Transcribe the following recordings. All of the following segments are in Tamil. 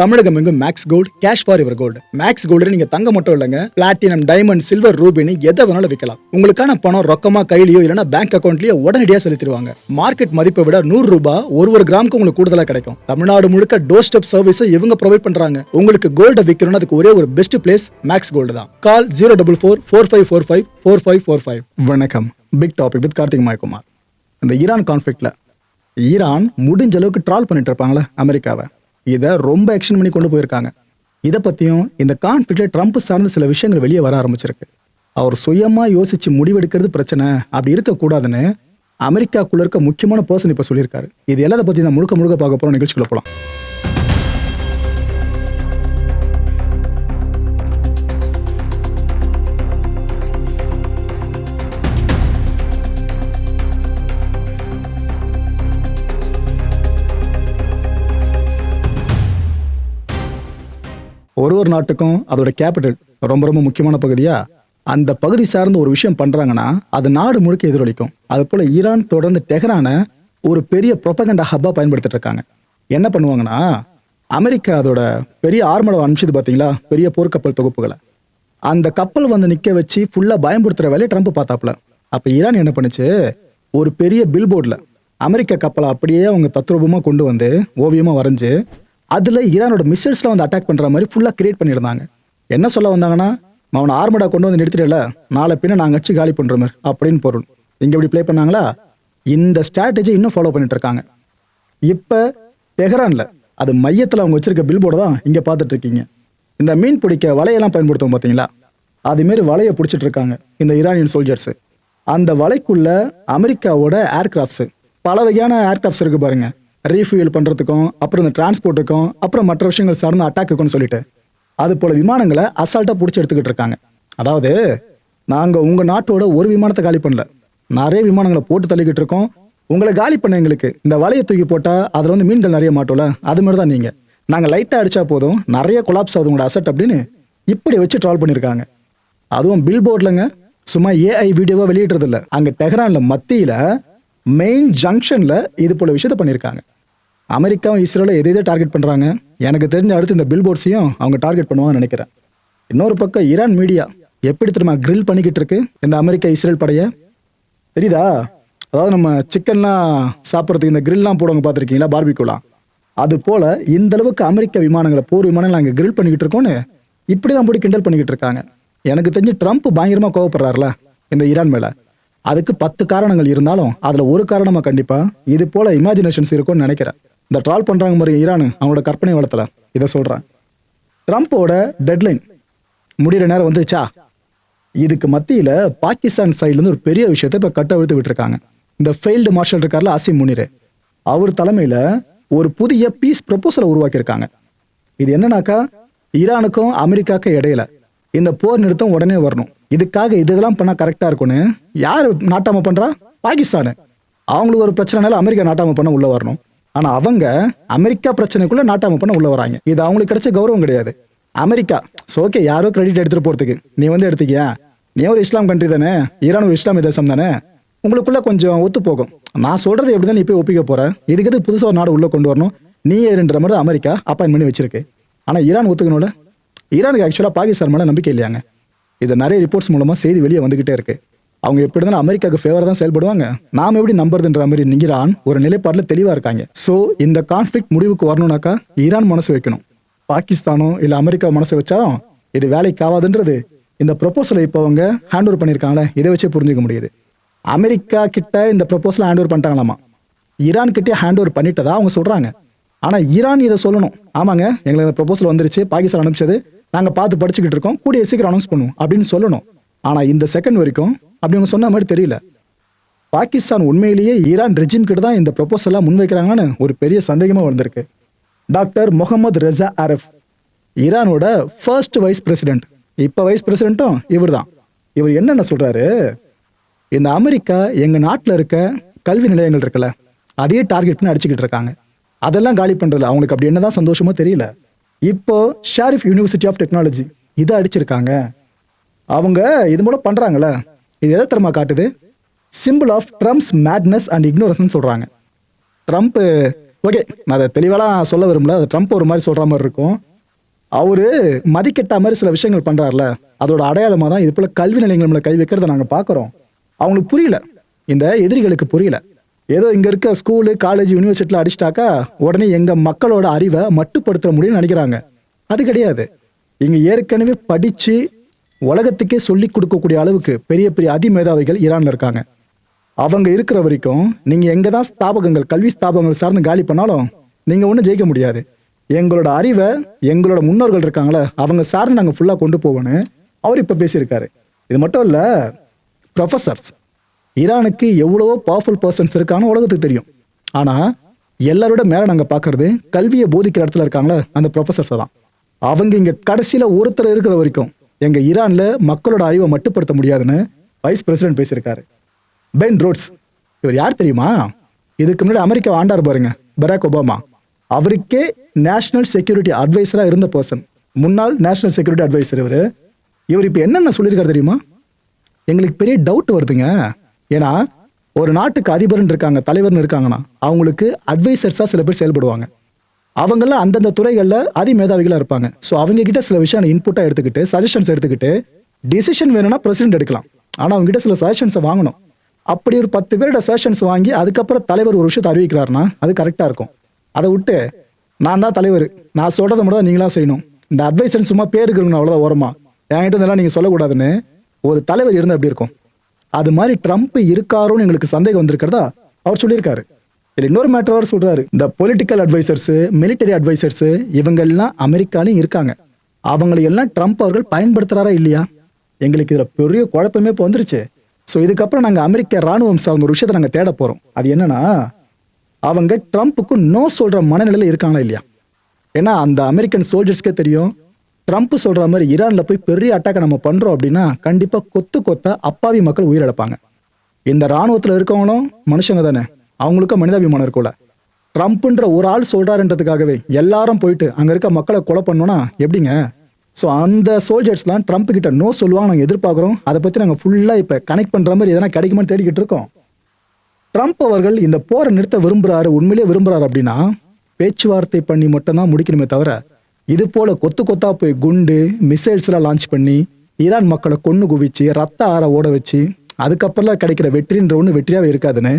தமிழகம் எங்கும் Max Gold cash for your gold. Max Gold நீங்க தங்க மட்டும் இல்லைங்க, பிளாட்டினம், டைமண்ட், சில்வர், ரூபினி எதை வேணாலும் விற்கலாம். உங்களுக்கான பணம் ரொக்கமா கையிலயோ இல்லைன்னா பேங்க் அக்கௌண்ட்லயோ உடனடியாக செலுத்திடுவாங்க. மார்க்கெட் மதிப்பை விட 100 ரூபாய் ஒரு கிராமுக்கு உங்களுக்கு கூடுதலா கிடைக்கும். தமிழ்நாடு முழுக்க டோர் ஸ்டெப் சர்வீஸும் இவங்க ப்ரொவைட் பண்றாங்க. உங்களுக்கு கோல்ட விற்கணும்னு அதுக்கு ஒரே ஒரு பெஸ்ட் பிளேஸ் மேக்ஸ் கோல்டு தான். கால் 04445454545. வணக்கம். Big topic with Karthik Mayakumar. இந்த ஈரான் கான்ஃபிளிக்ட்ல ஈரான் முடிஞ்ச அளவுக்கு ட்ரால் பண்ணிட்டு இருப்பாங்களே அமெரிக்காவை, இதை ரொம்ப எக்ஸ்டெண்ட் பண்ணி கொண்டு போயிருக்காங்க. இதை பற்றியும் இந்த கான்ஃப்ளிக்ட்ல ட்ரம்ப் சார்ந்த சில விஷயங்கள் வெளியே வர ஆரம்பிச்சிருக்கு. அவர் சுயமாக யோசிச்சு முடிவெடுக்கிறது பிரச்சனை, அப்படி இருக்கக்கூடாதுன்னு அமெரிக்காக்குள்ள இருக்க முக்கியமான பர்சன் இப்போ சொல்லியிருக்காரு. இது எல்லாத்தை பற்றி நான் முழுக்க பார்க்க போகிற நிகழ்ச்சிக்குள்ள போகலாம். ஒரு நாட்டுக்கும் அதோட கேபிட்டல் ரொம்ப முக்கியமான பகுதியா, அந்த பகுதி சார்ந்த ஒரு விஷயம் பண்றாங்கன்னா அது நாடு முழுக்க எதிரொலிக்கும். அது போல ஈரான் தொடர்ந்து டெஹ்ரானை ஒரு பெரிய ப்ரொபகண்டா ஹப்பா பயன்படுத்திட்டு இருக்காங்க. என்ன பண்ணுவாங்கன்னா, அமெரிக்கா அதோட பெரிய ஆர்மடை அனுப்பிச்சது பார்த்தீங்களா, பெரிய போர்க்கப்பல் தொகுப்புகளை, அந்த கப்பல் வந்து நிக்க வச்சு ஃபுல்லா பயன்படுத்துற வேலையை ட்ரம்ப் பார்த்தாப்புல. அப்ப ஈரான் என்ன பண்ணுச்சு, ஒரு பெரிய பில்போர்ட்ல அமெரிக்கா கப்பலை அப்படியே அவங்க தத்ரூபமா கொண்டு வந்து ஓவியமா வரைஞ்சு அதுல ஈரானோட மிசைல்ஸ்லாம் வந்து அட்டாக் பண்ற மாதிரி ஃபுல்லா கிரியேட் பண்ணியிருந்தாங்க. என்ன சொல்ல வந்தாங்கன்னா, அவனை ஆர்மடா கொண்டு வந்து நிறுத்திடல, நாளை பின்ன நாங்கள் அடிச்சு காலி பண்ற மாதிரி அப்படின்னு பொருள். இங்க எப்படி பிளே பண்ணாங்களா, இந்த ஸ்ட்ராட்டஜி இன்னும் ஃபாலோ பண்ணிட்டு இருக்காங்க. இப்ப தெஹ்ரான்ல அது மையத்தில் அவங்க வச்சிருக்க பில்போர்டு தான் இங்க பார்த்துட்டு இருக்கீங்க. இந்த மீன் பிடிக்க வலையெல்லாம் பயன்படுத்துவோம் பார்த்தீங்களா, அதுமாரி வலையை பிடிச்சிட்டு இருக்காங்க இந்த ஈரானியன் சோல்ஜர்ஸ். அந்த வலைக்குள்ள அமெரிக்காவோட ஏர்கிராஃப்ட்ஸ், பல வகையான ஏர்கிராஃப்ட்ஸ் இருக்கு பாருங்க, ரீஃபியூல் பண்றதுக்கும் அப்புறம் இந்த டிரான்ஸ்போர்ட்டுக்கும் அப்புறம் மற்ற விஷயங்கள் சார்ந்த அட்டாக்குக்கும் சொல்லிட்டு அது போல விமானங்களை அசால்ட்டா பிடிச்சி எடுத்துக்கிட்டு இருக்காங்க. அதாவது நாங்க உங்க நாட்டோட ஒரு விமானத்தை காலி பண்ணல, நிறைய விமானங்களை போட்டு தள்ளிக்கிட்டு இருக்கோம். உங்களை காலி பண்ண எங்களுக்கு இந்த வலையை தூக்கி போட்டா அதுல வந்து மீன்கள் நிறைய மாட்டோம்ல, அது மாதிரி தான் நீங்க, நாங்க லைட்டா அடிச்சா போதும் நிறைய கொலாப்ஸ் ஆகுது உங்களோட அசட் அப்படின்னு இப்படி வச்சு ட்ரால் பண்ணிருக்காங்க. அதுவும் பில் போர்ட்லங்க, சும்மா ஏஐ வீடியோவா வெளியிடுறது இல்ல, அங்க டெஹ்ரான்ல மத்தியில மெயின் ஜங்ஷன்ல இது போல விஷயத்த பண்ணிருக்காங்க. அமெரிக்காவும் இஸ்ரேலும் எதை டார்கெட் பண்றாங்க, எனக்கு தெரிஞ்ச அடுத்து இந்த பில் போர்ட்ஸையும் அவங்க டார்கெட் பண்ணுவாங்கன்னு நினைக்கிறேன். இன்னொரு பக்கம் ஈரான் மீடியா எப்படி தெரியுமா கிரில் பண்ணிக்கிட்டு இருக்கு இந்த அமெரிக்கா இஸ்ரேல் படைய, தெரியுதா? அதாவது நம்ம சிக்கன்லாம் சாப்பிட்றதுக்கு இந்த கிரில்லாம் போடுவாங்க பார்த்துருக்கீங்களா, பார்பிக்யூலாம், அது போல இந்த அளவுக்கு அமெரிக்க விமானங்களை, போர் விமானங்களை அங்கே கிரில் பண்ணிக்கிட்டு இருக்கோன்னு இப்படிதான் போய் கிண்டல் பண்ணிக்கிட்டு இருக்காங்க. எனக்கு தெரிஞ்சு ட்ரம்ப் பயங்கரமா கோவப்படுறாருல இந்த ஈரான் மேல. அதுக்கு 10 காரணங்கள் இருந்தாலும் அதுல ஒரு காரணமா கண்டிப்பா இது போல இமேஜினேஷன்ஸ் இருக்கும்னு நினைக்கிறேன். இந்த ட்ரால் பண்றாங்க மாதிரி ஈரான் அவங்களோட கற்பனை வளத்துல இதை சொல்றேன். ட்ரம்ப்போட டெட்லைன் முடிகிற நேரம் வந்துருச்சா, இதுக்கு மத்தியில பாகிஸ்தான் சைட்ல இருந்து ஒரு பெரிய விஷயத்தை இப்ப கட்டவிழ்த்து விட்டுருக்காங்க. இந்த ஃபெயில்டு மார்ஷல் இருக்கார்ல அசிம் முனிர், அவர் தலைமையில ஒரு புதிய பீஸ் ப்ரொபோசலை உருவாக்கியிருக்காங்க. இது என்னன்னாக்கா, ஈரானுக்கும் அமெரிக்காவுக்கும் இடையில இந்த போர் நிறுத்தம் உடனே வரணும், இதுக்காக இதெல்லாம் பண்ணா கரெக்டா இருக்கும்னு யாரு நாட்டாம பண்றா, பாகிஸ்தானு. அவங்களுக்கு ஒரு பிரச்சனைனால அமெரிக்கா நாட்டாம பண்ண உள்ள வரணும், ஆனா அவங்க அமெரிக்கா பிரச்சனைக்குள்ள நாட்டாம பண்ண உள்ள வராங்க. இது அவங்களுக்கு கிடைச்ச கௌரவம் கிடையாது. அமெரிக்கா ஓகே, யாரோ கிரெடிட் எடுத்துட்டு போறதுக்கு நீ வந்து எடுத்துக்கியா, நீ ஒரு இஸ்லாம் கண்ட்ரி தானே, ஈரான் ஒரு இஸ்லாமிய தேசம் தானே, உங்களுக்குள்ள கொஞ்சம் ஒத்து போகும், நான் சொல்றது எப்படிதான் நீ போய் ஒப்பிக்க போற, இதுக்கு எது புதுசா ஒரு நாடு உள்ள கொண்டு வரணும், நீயே இருன்ற மாதிரி அமெரிக்கா அப்பாயின் பண்ணி வச்சிருக்கு. ஆனா ஈரான் ஒத்துக்கணும்ல, ஈரானுக்கு ஆக்சுவலா பாகிஸ்தான் மேல நம்பிக்கை இல்லையாங்க. இது நிறைய ரிப்போர்ட்ஸ் மூலமா செய்தி வெளியே வந்துகிட்டே இருக்கு. அவங்க எப்படி இருந்தாலும் அமெரிக்காவுக்கு ஃபேவர் தான் செயல்படுவாங்க, நாம எப்படி நம்புறதுன்ற மாதிரி ஈரான் ஒரு நிலைப்பாடுல தெளிவா இருக்காங்க. சோ இந்த கான்ஃபிளிக்ட் முடிவுக்கு வரணும்னாக்கா ஈரான் மனசு வைக்கணும், பாகிஸ்தானோ இல்ல அமெரிக்கா மனசு வச்சாலும் இது வேலைக்கு ஆகாதுன்றது இந்த ப்ரொபோசலை இப்போ அவங்க ஹேண்ட் ஓவர் பண்ணிருக்காங்களே, இதை வச்சே புரிஞ்சுக்க முடியுது. அமெரிக்கா கிட்ட இந்த ப்ரொபோசலை ஹேண்ட் ஓவர் பண்ணிட்டாங்களாமா, ஈரான் கிட்டே ஹேண்ட் ஓவர் பண்ணிட்டதா அவங்க சொல்றாங்க. ஆனா ஈரான் இதை சொல்லணும், ஆமாங்க எங்களுக்கு இந்த ப்ரொபோசல் வந்துருச்சு, பாகிஸ்தான் அனுப்பிச்சது, நாங்க பார்த்து படிச்சுக்கிட்டு இருக்கோம், கூடிய சீக்கிரம் அனௌன்ஸ் பண்ணுவோம் அப்படின்னு சொல்லணும். ஆனா இந்த செகண்ட் வரைக்கும் அப்படி அவங்க சொன்ன மாதிரி தெரியல. பாகிஸ்தான் உண்மையிலேயே ஈரான் ரெஜிம் கிட்ட தான் இந்த ப்ரொபோசலா முன்வைக்கிறாங்கன்னு ஒரு பெரிய சந்தேகமா வந்திருக்கு. டாக்டர் முகமது ரெசா ஆரிஃப், ஈரானோட ஃபர்ஸ்ட் வைஸ் பிரசிடென்ட், இப்ப வைஸ் பிரசிடென்ட்டும் இவர் தான். இவர் என்னென்ன சொல்றாரு, இந்த அமெரிக்கா எங்க நாட்டில் இருக்க கல்வி நிலையங்கள் இருக்குல்ல, அதையே டார்கெட் பண்ணி அடிச்சுக்கிட்டு இருக்காங்க, அதெல்லாம் காலி பண்றதுல அவங்களுக்கு அப்படி என்னதான் சந்தோஷமோ தெரியல. இப்போ ஷாரிஃப் யூனிவர்சிட்டி ஆஃப் டெக்னாலஜி இதை அடிச்சிருக்காங்க. அவங்க இது மூலம் பண்றாங்கல்ல, இது எதை திறமா காட்டுது, simple of Trump's madness and ignorance சொல்றாங்க. ட்ரம்ப் ஓகே, நான் அதை தெளிவாலாம் சொல்ல விரும்பல. அது ட்ரம்ப் ஒரு மாதிரி சொல்ற மாதிரி இருக்கும். அவரு மதிக்கெட்ட மாதிரி சில விஷயங்கள் பண்றாருல, அதோட அடையாளமா தான் இது போல கல்வி நிலையங்கள் மேல கை வைக்கிறத நாங்க பாக்குறோம். அவங்களுக்கு புரியல, இந்த எதிரிகளுக்கு புரியல. ஏதோ இங்க இருக்க ஸ்கூலு, காலேஜ், யூனிவர்சிட்டில அடிச்சிட்டாக்கா உடனே எங்க மக்களோட அறிவை மட்டுப்படுத்த முடியும்னு நினைக்கிறாங்க. அது கிடையாது. இங்க ஏற்கனவே படிச்சு உலகத்துக்கே சொல்லி கொடுக்கக்கூடிய அளவுக்கு பெரிய பெரிய அதிமேதாவிகள் ஈரான்ல இருக்காங்க. அவங்க இருக்கிற வரைக்கும் நீங்க எங்க தான் ஸ்தாபகங்கள், கல்வி ஸ்தாபகங்கள் சார்ந்து காலி பண்ணாலும் நீங்க ஒன்றும் ஜெயிக்க முடியாது. எங்களோட அறிவை எங்களோட முன்னோர்கள் இருக்காங்களே அவங்க சார்ந்து நாங்கள் ஃபுல்லாக கொண்டு போவோன்னு அவர் இப்போ பேசியிருக்காரு. இது மட்டும் இல்லை, ப்ரொஃபஸர்ஸ் ஈரானுக்கு எவ்வளவோ பவர்ஃபுல் பர்சன்ஸ் இருக்கான்னு உலகத்துக்கு தெரியும். ஆனால் எல்லாரோட மேலே நாங்கள் பார்க்கறது கல்வியை போதிக்கிற இடத்துல இருக்காங்களே அந்த ப்ரொஃபஸர்ஸை தான். அவங்க இங்கே கடைசியில் ஒருத்தர் இருக்கிற வரைக்கும் எங்கள் ஈரானில் மக்களோட அறிவை மட்டுப்படுத்த முடியாதுன்னு வைஸ் பிரசிடென்ட் பேசியிருக்காரு. பென் ரோட்ஸ், இவர் யார் தெரியுமா? இதுக்கு முன்னாடி அமெரிக்கா ஆண்டார் பாருங்க, பராக் ஒபாமா. அவருக்கே நேஷனல் செக்யூரிட்டி அட்வைசராக இருந்த பர்சன், முன்னாள் நேஷனல் செக்யூரிட்டி அட்வைசர் இவர். இவர் இப்போ என்னென்ன சொல்லியிருக்காரு தெரியுமா? எங்களுக்கு பெரிய டவுட் வருதுங்க. ஏன்னா ஒரு நாட்டுக்கு அதிபர்னு இருக்காங்க, தலைவர்னு இருக்காங்கன்னா அவங்களுக்கு அட்வைசர்ஸாக சில பேர் செயல்படுவாங்க. அவங்களாம் அந்தந்த துறைகளில் அதிமேதாவிகளாக இருப்பாங்க. ஸோ அவங்க கிட்ட சில விஷயம் இன்புட்டாக எடுத்துக்கிட்டு, சஜஷன்ஸ் எடுத்துக்கிட்டு டிசிஷன் வேணும்னா பிரசிடென்ட் எடுக்கலாம். ஆனால் அவங்க கிட்ட சில சஜஷன்ஸை வாங்கணும். அப்படி ஒரு 10 பேரோட சஜஷன்ஸ் வாங்கி அதுக்கப்புறம் தலைவர் ஒரு விஷயத்தை அறிவிக்கிறாருன்னா அது கரெக்டாக இருக்கும். அதை விட்டு நான் தான் தலைவர், நான் சொல்கிறத மட்டும் தான் நீங்களாம் செய்யணும், இந்த அட்வைசர்ஸ் சும்மா பேருக்குறீங்க அவ்வளோதான் ஓரமா, என்கிட்ட இதெல்லாம் நீங்கள் சொல்லக்கூடாதுன்னு ஒரு தலைவர் இருந்தால் எப்படி இருக்கும்? அது மாதிரி ட்ரம்ப் இருக்காரோன்னு எங்களுக்கு சந்தேகம் வந்திருக்கிறதா அவர் சொல்லியிருக்காரு. இதில் இன்னொரு மேட்டர் அவர் சொல்கிறாரு, இந்த பொலிட்டிக்கல் அட்வைசர்ஸு, மிலிட்டரி அட்வைசர்ஸு இவங்கெல்லாம் அமெரிக்காலையும் இருக்காங்க. அவங்களையெல்லாம் ட்ரம்ப் அவர்கள் பயன்படுத்துகிறாரா இல்லையா? எங்களுக்கு இதில் பெரிய குழப்பமே இப்போ வந்துருச்சு. ஸோ இதுக்கப்புறம் நாங்கள் அமெரிக்க ராணுவம் சார்ந்த ஒரு விஷயத்தை நாங்கள் தேட போகிறோம். அது என்னன்னா, அவங்க ட்ரம்ப்புக்கு நோ சொல்கிற மனநிலையில் இருக்காங்களா இல்லையா? ஏன்னா அந்த அமெரிக்கன் சோல்ஜர்ஸ்க்கே தெரியும், ட்ரம்ப் சொல்கிற மாதிரி ஈரானில் போய் பெரிய அட்டாக்கை நம்ம பண்ணுறோம் அப்படின்னா கண்டிப்பாக கொத்து கொத்த அப்பாவி மக்கள் உயிரிழப்பாங்க. இந்த ராணுவத்தில் இருக்கவங்களும் மனுஷங்க தானே, அவங்களுக்கும் மனிதாபிமானம் இருக்கும்ல. ட்ரம்ப்ன்ற ஒரு ஆள் சொல்கிறாருன்றதுக்காகவே எல்லாரும் போயிட்டு அங்கே இருக்க மக்களை கொலை பண்ணோன்னா எப்படிங்க? ஸோ அந்த சோல்ஜர்ஸ்லாம் ட்ரம்ப் கிட்ட நோ சொல்லுவாங்க, நாங்கள் எதிர்பார்க்குறோம். அதை பற்றி நாங்கள் ஃபுல்லாக இப்போ கனெக்ட் பண்ணுற மாதிரி எதனா கிடைக்குமான்னு தேடிக்கிட்டு இருக்கோம். ட்ரம்ப் அவர்கள் இந்த போரை நிறுத்த விரும்புகிறாரு, உண்மையிலேயே விரும்புகிறாரு அப்படின்னா பேச்சுவார்த்தை பண்ணி மட்டும்தான் முடிக்கணுமே தவிர இது போல கொத்து கொத்தா போய் குண்டு மிசைல்ஸ்லாம் லான்ச் பண்ணி ஈரான் மக்களை கொன்று குவிச்சு ரத்த ஆற ஓட வச்சு அதுக்கப்புறம் கிடைக்கிற வெற்றின்ற ஒன்று வெற்றியாகவே இருக்காதுன்னு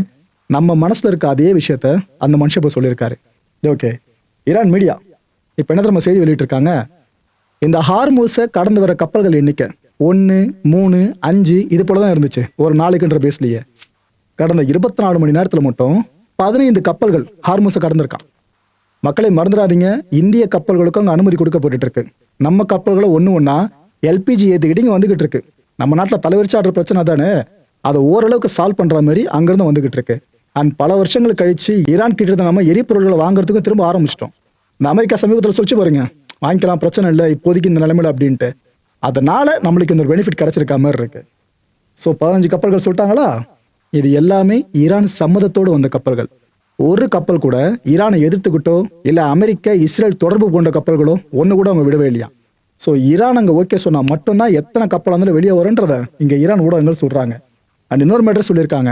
நம்ம மனசில் இருக்க அதே விஷயத்த அந்த மனுஷன் இப்போ சொல்லியிருக்காரு. ஓகே, ஈரான் மீடியா இப்போ என்ன நம்ம செய்தி வெளியிட்டிருக்காங்க, இந்த ஹார்மூஸை கடந்து வர கப்பல்கள் எண்ணிக்கை 1, 3, 5 இது போல தான் இருந்துச்சு ஒரு நாளைக்குன்ற பேஸ்லேயே. கடந்த 24 மணி நேரத்தில் மட்டும் 15 கப்பல்கள் ஹார்மூஸை கடந்திருக்கான். மக்களை மறந்துடாதீங்க, இந்திய கப்பல்களுக்கும் அங்கே அனுமதி கொடுக்கப்பட்டு இருக்கு. நம்ம கப்பல்களை ஒன்று ஒன்றா எல்பிஜி ஏற்றிக்கிட்டு இங்கே வந்துகிட்டு இருக்கு. நம்ம நாட்டில் தலைவரிச்சாடுற பிரச்சனை தானே, அதை ஓரளவுக்கு சால்வ் பண்ணுற மாதிரி அங்கேருந்து வந்துகிட்டு இருக்கு. அண்ட் பல வருஷங்கள் கழிச்சு ஈரான் கிட்ட நம்ம எரிபொருள்களை வாங்குறதுக்கும் திரும்ப ஆரம்பிச்சிட்டோம். இந்த அமெரிக்கா சமீபத்தில் சொல்லிச்சு பாருங்க, வாங்கிக்கலாம் பிரச்சனை இல்லை இப்போதைக்கு இந்த நிலைமையில அப்படின்ட்டு. அதனால நம்மளுக்கு இந்த ஒரு பெனிஃபிட் கிடைச்சிருக்க மாதிரி இருக்கு. ஸோ 15 கப்பல்கள் சொல்லிட்டாங்களா, இது எல்லாமே ஈரான் சம்மதத்தோடு வந்த கப்பல்கள். ஒரு கப்பல் கூட ஈரானை எதிர்த்துக்கிட்டோ இல்லை அமெரிக்க இஸ்ரேல் தொடர்பு கொண்ட கப்பல்களோ ஒன்று கூட அவங்க விடவே இல்லையா. ஸோ ஈரான் அங்கே ஓகே சொன்னால் மட்டும்தான் எத்தனை கப்பல் இருந்தாலும் வெளியே வரும்ன்றத இங்கே ஈரான் ஊடகங்கள் சொல்கிறாங்க. அண்ட் இன்னொரு மேட்டர் சொல்லியிருக்காங்க,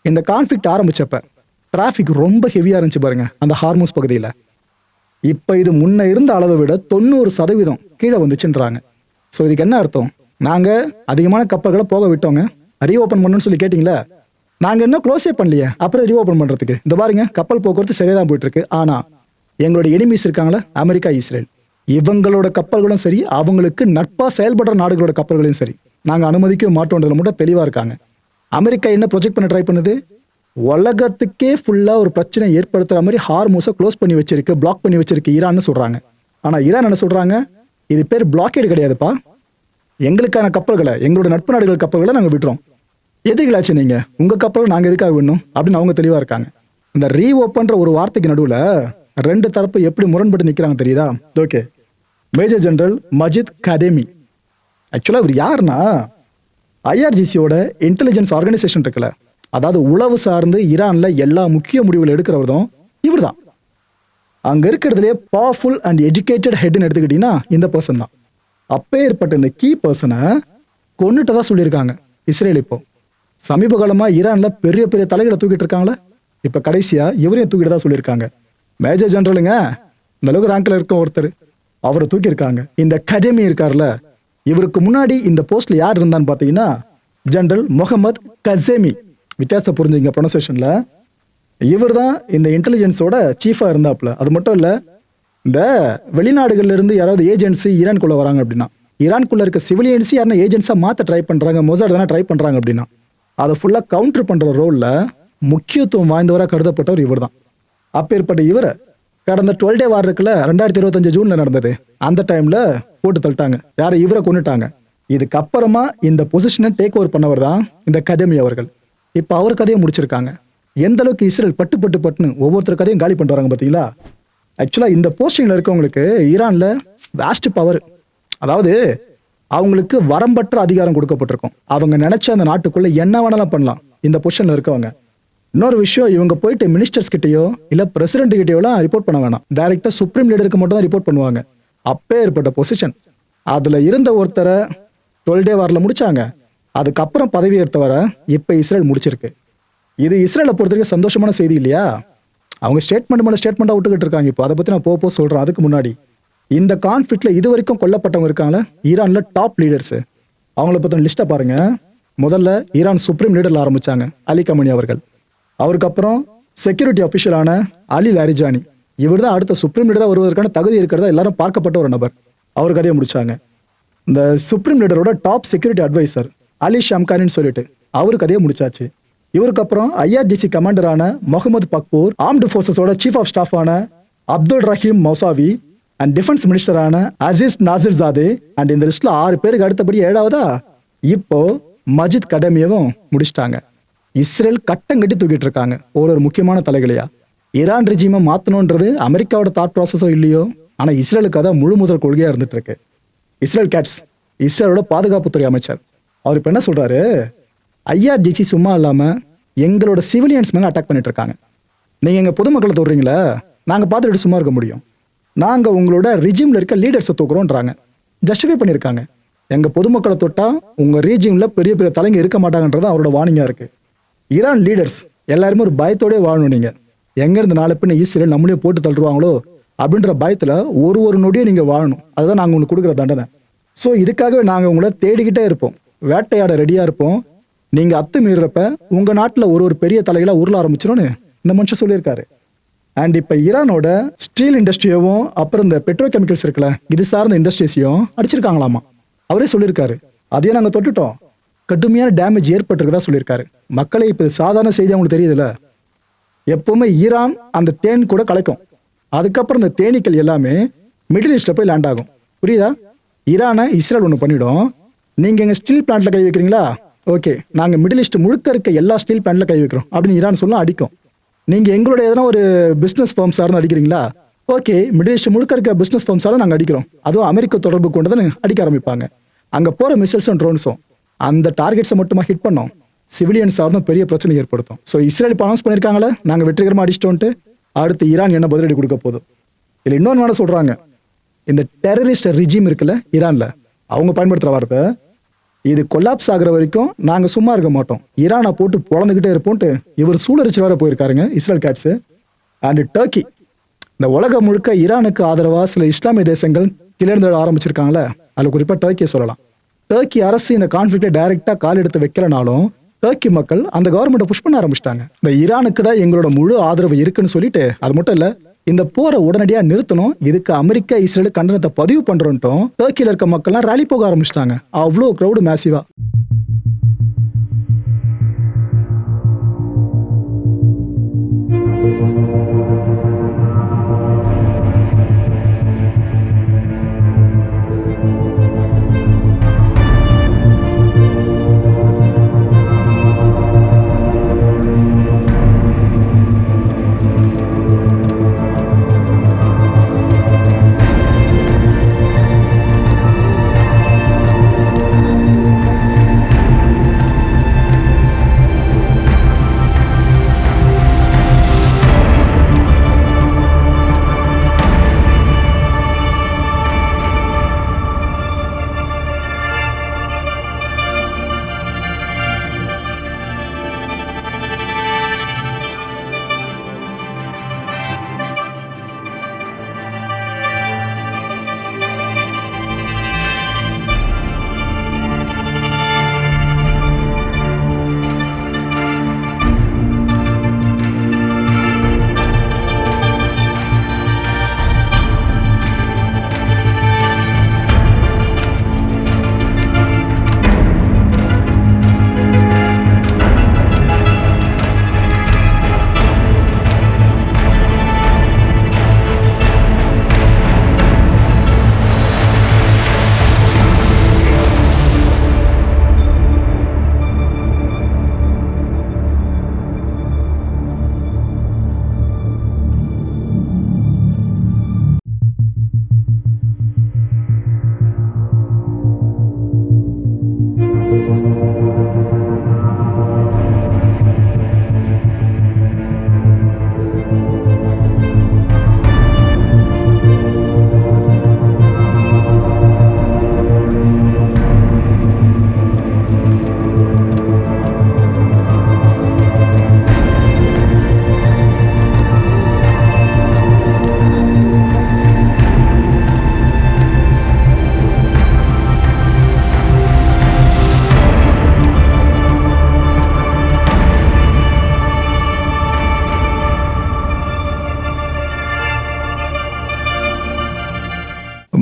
இந்த கான்ஃப்ளிக்ட் ஆரம்பிச்சப்ப டிராஃபிக் ரொம்ப ஹெவியாக இருந்துச்சு பாருங்க அந்த ஹார்மூஸ் பகுதியில். இப்போ இது முன்ன இருந்த அளவை விட 90% கீழே வந்துச்சுன்றாங்க. ஸோ இதுக்கு என்ன அர்த்தம்? நாங்கள் அதிகமான கப்பல்களை போக விட்டோங்க, ரீஓப்பன் பண்ணணும்னு சொல்லி கேட்டிங்களா, நாங்கள் இன்னும் க்ளோஸே பண்ணலையே, அப்புறம் ரீஓப்பன் பண்ணுறதுக்கு இந்த பாருங்க கப்பல் போக்குவரத்து சரியாக தான் போயிட்டு இருக்கு. ஆனால் எங்களோட எனிமீஸ் இருக்காங்களா, அமெரிக்கா, இஸ்ரேல், இவங்களோட கப்பல்களும் சரி, அவங்களுக்கு நட்பாக செயல்படுற நாடுகளோட கப்பல்களையும் சரி நாங்கள் அனுமதிக்க மாட்டோன்றதுல மட்டும் தெளிவாக இருக்காங்க. அமெரிக்கா என்ன ப்ரொஜெக்ட் பண்ண ட்ரை பண்ணுது, உலகத்துக்கே ஃபுல்லாக ஒரு பிரச்சனை ஏற்படுத்துகிற மாதிரி ஹார்மூஸை க்ளோஸ் பண்ணி வச்சிருக்கு, பிளாக் பண்ணி வச்சிருக்கு ஈரான்னு சொல்கிறாங்க. ஆனால் ஈரான் என்ன சொல்கிறாங்க, இது பேர் பிளாக்கேடு கிடையாதுப்பா, எங்களுக்கான கப்பல்களை, எங்களோட நட்பு நாடுகள் கப்பல்களை நாங்கள் விட்டுறோம், எதிரிகளாச்சு நீங்கள், உங்கள் கப்பல் நாங்கள் எதுக்காக வேணும் அப்படின்னு அவங்க தெளிவாக இருக்காங்க. இந்த ரீஓப்பன்ற ஒரு வார்த்தைக்கு நடுவில் 2 தரப்பு எப்படி முரண்பட்டு நிற்கிறாங்க தெரியுதா? Okay, major general Majid Kadhimi ஆக்சுவலாக இவர் யாருன்னா ஐஆர்ஜிசியோட இன்டெலிஜென்ஸ் ஆர்கனைசேஷன் இருக்குல்ல, அதாவது உளவு சார்ந்து ஈரானில் எல்லா முக்கிய முடிவுகள் எடுக்கிறவர் தான் இவர் தான். அங்கே இருக்கிறதுலே பவர்ஃபுல் அண்ட் எஜுகேட்டட் ஹெட்னு எடுத்துக்கிட்டீங்கன்னா இந்த பர்சன் தான். அப்பேற்பட்ட இந்த கீ பர்சனை கொண்டுட்டு தான் சொல்லியிருக்காங்க இஸ்ரேல். இப்போ சமீப காலமாக ஈரானில் பெரிய பெரிய தலைகளை தூக்கிட்டு இருக்காங்களே, இப்ப கடைசியா இவரையும் தூக்கிட்டு தான் சொல்லியிருக்காங்க. மேஜர் ஜெனரலுங்க, இந்த அளவுக்கு ரேங்க்ல இருக்க ஒருத்தர், அவரை தூக்கியிருக்காங்க. இந்த கதேமி இருக்கார்ல, இவருக்கு முன்னாடி இந்த போஸ்ட்ல யார் இருந்தான்னு பாத்தீங்கன்னா ஜெனரல் முகமது கசேமி. வித்தியாசம் புரிஞ்சுங்க ப்ரொனன்சியேஷன்ல. இவர் தான் இந்த இன்டெலிஜென்ஸோட சீஃபா இருந்தாப்ல. அது மட்டும் இல்ல, இந்த வெளிநாடுகள்ல இருந்து யாராவது ஏஜென்சி ஈரான்குள்ள வராங்க அப்படின்னா, ஈரான்குள்ள இருக்க சிவிலியன்ஸ் யாரா ஏஜென்ட்ஸா மாத்த ட்ரை பண்றாங்க, மொசாட் தானே ட்ரை பண்றாங்க அப்படின்னா, அதை ஃபுல்லா கவுண்டர் பண்ற ரோல்ல முக்கியத்துவம் வாய்ந்தவராக கருதப்பட்டவர் இவர் தான். அப்பேற்பட்ட இவரை கடந்த 12 டே வார் இருக்குல்ல, 2025 ஜூன்ல நடந்தது, அந்த டைம்ல போட்டு தள்ளிட்டாங்க. யாரை? இவரை கொண்டுட்டாங்க. இதுக்கப்புறமா இந்த பொசிஷனை டேக் ஓவர் பண்ணவர் தான் இந்த கதேமி அவர்கள். இப்போ அவர் கதையை முடிச்சிருக்காங்க. எந்த அளவுக்கு இஸ்ரேல் பட்டுன்னு ஒவ்வொருத்தர் கதையும் காலி பண்ணிட்டு வராங்க பார்த்தீங்களா? ஆக்சுவலாக இந்த போஸ்டிங்கில் இருக்கவங்களுக்கு ஈரான்ல வாஸ்ட் பவர், அதாவது அவங்களுக்கு வரம்பற்ற அதிகாரம் கொடுக்கப்பட்டிருக்கும். அவங்க நினைச்ச அந்த நாட்டுக்குள்ள என்ன வேணாலும் பண்ணலாம் இந்த பொசிஷன்ல இருக்கவங்க. இன்னொரு விஷயம், இவங்க போயிட்டு மினிஸ்டர்ஸ் கிட்டயோ இல்ல பிரசிடென்ட் கிட்டயோலாம் ரிப்போர்ட் பண்ண வேணாம். டைரக்டா சுப்ரீம் லீடருக்கு மட்டும் தான் ரிப்போர்ட் பண்ணுவாங்க. அப்பே ஏற்பட்ட பொசிஷன். அதுல இருந்த ஒருத்தரை 12 டே வார்ல முடிச்சாங்க. அதுக்கப்புறம் பதவி ஏற்றவரை இப்ப இஸ்ரேல் முடிச்சிருக்கு. இது இஸ்ரேலை பொறுத்த வரைக்கும் சந்தோஷமான செய்தி இல்லையா? அவங்க ஸ்டேட்மெண்ட் மேல ஸ்டேட்மெண்டா விட்டுக்கிட்டு இருக்காங்க. இப்போ அதை பத்தி நான் போக சொல்றேன். அதுக்கு முன்னாடி இந்த கான்ஃபிளிக்ட்ல இது வரைக்கும் கொல்லப்பட்டவங்க இருக்காங்களே ஈரான்ல டாப் லீடர்ஸ், அவங்கள பத்தின லிஸ்ட்டை பாருங்க. முதல்ல ஈரான் சுப்ரீம் லீடர்ல ஆரம்பிச்சாங்க அலி கமனி அவர்கள். அவருக்கு அப்புறம் செக்யூரிட்டி அபிஷியலான அலி லாரிஜானி. இவர் தான் அடுத்த சுப்ரீம் லீடரா வருவதற்கான தகுதி இருக்கிறதா எல்லாரும் பார்க்கப்பட்ட ஒரு நபர். அவர் கதையை முடிச்சாங்க. இந்த சுப்ரீம் லீடரோட டாப் செக்யூரிட்டி அட்வைசர் அலி ஷம்கானின்னு சொல்லிட்டு அவரு கதையை முடிச்சாச்சு. இவருக்கு அப்புறம் IRGC கமாண்டரான முகமது பக்பூர், ஆர்ம்டு ஃபோர்ஸஸோட சீஃப் ஆஃப் ஸ்டாஃபான Abdul Rahim Mousavi and defence மினிஸ்டரான அசீஸ் நாசிர் ஜாதே. அண்ட் இந்த லிஸ்ட்ல 6 பேருக்கு அடுத்தபடி 7வதா இப்போ மஜித் கதேமியவும் முடிச்சிட்டாங்க. இஸ்ரேல் கட்டம் கட்டி தூக்கிட்டு இருக்காங்க ஒரு முக்கியமான தலைகளையா. ஈரான் ரெஜிமை மாத்தணும்ன்றது அமெரிக்காவோட தாட் ப்ராசஸோ இல்லையோ, ஆனா இஸ்ரேலுக்கு அதான் முழு முதல் கொள்கையா இருந்துட்டு இருக்கு. இஸ்ரேல் கேட்ஸ், இஸ்ரேலோட பாதுகாப்புத்துறை அமைச்சர், அவர் இப்ப என்ன சொல்றாரு, IRGC சும்மா இல்லாம எங்களோட சிவிலியன்ஸ் மேல அட்டாக் பண்ணிட்டு இருக்காங்க. நீங்க எங்க பொதுமக்களை தோடுறீங்களா, நாங்க பார்த்துட்டு சும்மா இருக்க முடியும். நாங்க உங்களோட ரிஜிம்ல இருக்க லீடர்ஸை தூக்குறோன்றாங்க. ஜஸ்டிஃபை பண்ணியிருக்காங்க. எங்க பொதுமக்களை தொட்டா உங்க ரீஜிம்ல பெரிய பெரிய தலைங்க இருக்க மாட்டாங்கன்றது அவரோட வார்னிங்கா இருக்கு. ஈரான் லீடர்ஸ் எல்லாருமே ஒரு பயத்தோடய வாழணும். நீங்க எங்க இருந்து நாளை பின்ன இஸ்ரேல் நம்மளே போட்டு தள்ளுவாங்களோ அப்படின்ற பயத்துல ஒரு நொடியை நீங்க வாழணும். அதுதான் நாங்க உங்களுக்கு கொடுக்குற தண்டனை. ஸோ இதுக்காகவே நாங்க உங்களை தேடிக்கிட்டே இருப்போம், வேட்டையாட ரெடியா இருப்போம். நீங்க அத்துமீறப்ப உங்க நாட்டுல ஒரு பெரிய தலைகளா உருள ஆரம்பிச்சிரும்னு இந்த மனுஷன் சொல்லியிருக்காரு. அண்ட் இப்ப ஈரானோட ஸ்டீல் இண்டஸ்ட்ரியவும் அப்புறம் இந்த பெட்ரோ கெமிக்கல்ஸ் இருக்குல்ல, இது சார்ந்த இண்டஸ்ட்ரீஸையும் அடிச்சிருக்காங்களாமா. அவரே சொல்லியிருக்காரு, அதையும் நாங்க தொட்டுட்டோம், கடுமையான டேமேஜ் ஏற்பட்டிருக்கதா சொல்லியிருக்காரு. மக்களை இப்ப சாதாரண செய்தி அவங்களுக்கு தெரியுதுல்ல. எப்பவுமே ஈரான் அந்த தேன் கூட கலைக்கும், அதுக்கப்புறம் இந்த தேனீக்கள் எல்லாமே மிடில் ஈஸ்ட்ல போய் லேண்ட் ஆகும். புரியுதா? ஈரானை இஸ்ரேல் ஒன்று பண்ணிடும். நீங்க எங்க ஸ்டீல் பிளான்ட்ல கை வைக்கிறீங்களா, ஓகே நாங்க மிடில் ஈஸ்ட் முழுக்க இருக்க எல்லா ஸ்டீல் பிளான்ட்ல கை வைக்கிறோம் அப்படின்னு ஈரான் சொல்ல அடிக்கும். நீங்க எங்களோட எதனா ஒரு பிசினஸ் ஃபார்ம் சார்ந்து அடிக்கிறீங்களா, ஓகே மிடில் ஈஸ்ட் முழுக்க இருக்க பிசினஸ் ஃபார்ம் சார்ந்து நாங்க அடிக்கிறோம், அதுவும் அமெரிக்க தொடர்பு கொண்டதுன்னு அடிக்க ஆரம்பிப்பாங்க. அங்க போற மிசைல்ஸும் ட்ரோன்ஸும் அந்த டார்கெட்ஸை மட்டுமா ஹிட் பண்ணோம், சிவிலியன் சார்ந்தும் பெரிய பிரச்சனை ஏற்படுத்தும். ஸோ இஸ்ரேல் இப்போ அனௌன்ஸ் பண்ணியிருக்காங்களே நாங்க வெற்றிகரமா அடிச்சிட்டோன்ட்டு, அடுத்து ஈரான் என்ன பதிலடி கொடுக்க போதும். இதுல இன்னொன்று வேணா சொல்றாங்க, இந்த டெரரிஸ்ட் ரிஜிம் இருக்குல்ல ஈரான்ல, அவங்க பயன்படுத்துற வார்த்தை, இது கொலாப்ஸ் ஆகுற வரைக்கும் நாங்க சும்மா இருக்க மாட்டோம், ஈரானை போட்டு பொழந்துகிட்டே இருப்போம்ட்டு இவர் சூழரிச்சு வர போயிருக்காருங்க இஸ்ரேல் கேட்ஸ். அண்ட் டர்க்கி, இந்த உலகம் முழுக்க ஈரானுக்கு ஆதரவா சில இஸ்லாமிய தேசங்கள் கிளர்ந்து ஆரம்பிச்சிருக்காங்களே, அதுல குறிப்பா டர்க்கியை சொல்லலாம். டர்க்கி அரசு இந்த கான்ஃபிளிக்ட்ல டைரக்டா கால் எடுத்து வைக்கலனாலும் டர்க்கி மக்கள் அந்த கவர்மெண்ட்டை புஷ் பண்ண ஆரம்பிச்சிட்டாங்க. இந்த ஈரானுக்கு தான் எங்களோட முழு ஆதரவு இருக்குன்னு சொல்லிட்டு, அது மட்டும் இல்ல இந்த போரை உடனடியா நிறுத்தணும், இதுக்கு அமெரிக்கா இஸ்ரேல் கண்டனத்தை பதிவு பண்றோம்ட்டும் டர்க்கில இருக்க மக்கள்லாம் ரேலி போக ஆரம்பிச்சிட்டாங்க. அவ்வளோ கிரௌடு மேசிவா.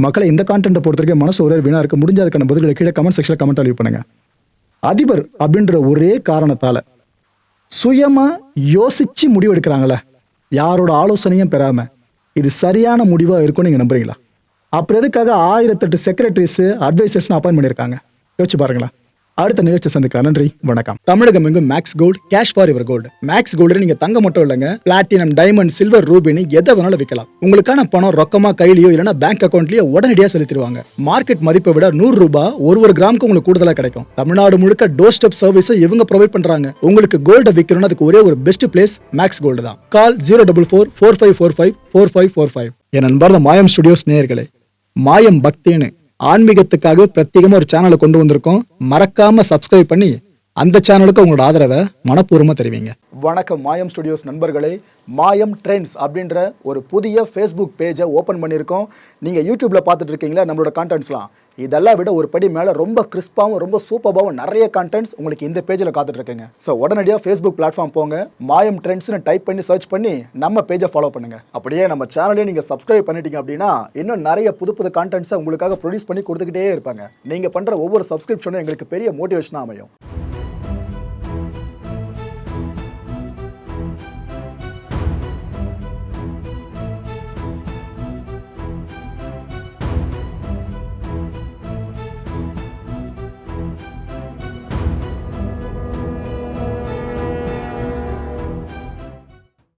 மக்களை இந்த கான்டென்ட்டை பொறுத்த வரைக்கும் மனசு ஒரே வீணா இருக்கு. முடிஞ்ச அதுக்கான பதில்களை கீழே கமெண்ட் செக்ஷனில் கமெண்ட் லீவ் பண்ணுங்க. அதிபர் அப்படின்ற ஒரே காரணத்தால சுயமா யோசிச்சு முடிவு எடுக்கிறாங்களே, யாரோட ஆலோசனையும் பெறாம, இது சரியான முடிவா இருக்கும்னு நீங்க நம்புறீங்களா? அப்புறம் எதுக்காக 1008 செக்ரட்டரிஸ் அட்வைசர்ஸ் அப்பாயின்ட் பண்ணியிருக்காங்க? யோசிச்சு பாருங்களா. அடுத்த நிகழ்ச்சி சந்திக்கலாம். நன்றி, வணக்கம். தமிழகம் எங்கும் Max Gold, cash for your gold. Max Gold நீங்க தங்க மட்டும் இல்லைங்க, பிளாட்டினம், டைமண்ட், சில்வர், ரூபினி எதை வேணாலும் விற்கலாம். உங்களுக்கான பணம் ரொக்கமா கையிலயோ இல்லைன்னா பேங்க் அக்கௌண்ட்லயோ உடனடியாக செலுத்திடுவாங்க. மார்க்கெட் மதிப்பை விட 100 ரூபாய் ஒரு கிராமுக்கு உங்களுக்கு கூடுதலா கிடைக்கும். தமிழ்நாடு முழுக்க டோர் ஸ்டெப் சர்வீஸ் இவங்க ப்ரொவைட் பண்றாங்க. உங்களுக்கு கோல்ட விற்கணும்னு அதுக்கு ஒரே ஒரு பெஸ்ட் பிளேஸ் மேக்ஸ் கோல்டு தான். கால் 04445454545. என் அன்பார்ந்த மாயம் ஸ்டுடியோஸ் நேயர்களே, மாயம் பக்தின்னு ஆன்மீகத்துக்காக பிரத்யேகமா ஒரு சேனலை கொண்டு வந்திருக்கோம். மறக்காம சப்ஸ்கிரைப் பண்ணி அந்த சேனலுக்கு உங்களோட ஆதரவை மனப்பூர்வமா தெரிவிங்க. வணக்கம் மாயம் ஸ்டுடியோஸ் நண்பர்களே. மாயம் ட்ரெண்ட்ஸ் அப்படின்ற ஒரு புதிய ஃபேஸ்புக் பேஜை ஓப்பன் பண்ணியிருக்கோம். நீங்கள் யூடியூப்ல பார்த்துட்டு இருக்கீங்களா நம்மளோட கான்டென்ட்ஸ்லாம், இதெல்லாம் விட ஒரு படி மேலே ரொம்ப கிறிஸ்பாகவும் ரொம்ப சூப்பராகவும் நிறைய கான்டென்ட்ஸ் உங்களுக்கு இந்த பேஜில் காத்துட்டு இருக்குங்க. ஸோ உடனடியாக ஃபேஸ்புக் பிளாட்ஃபார்ம் போங்க, மாயம் ட்ரெண்ட்ஸ்னு டைப் பண்ணி சர்ச் பண்ணி நம்ம பேஜை ஃபாலோ பண்ணுங்க. அப்படியே நம்ம சேனலையும் நீங்கள் சப்ஸ்கிரைப் பண்ணிட்டீங்க அப்படின்னா இன்னும் நிறைய புது புது கான்டென்ட்ஸை உங்களுக்காக ப்ரொடியூஸ் பண்ணி கொடுத்துக்கிட்டே இருப்பாங்க. நீங்கள் பண்ணுற ஒவ்வொரு சப்ஸ்கிரிப்ஷனும் எங்களுக்கு பெரிய மோட்டிவேஷனாக அமையும்.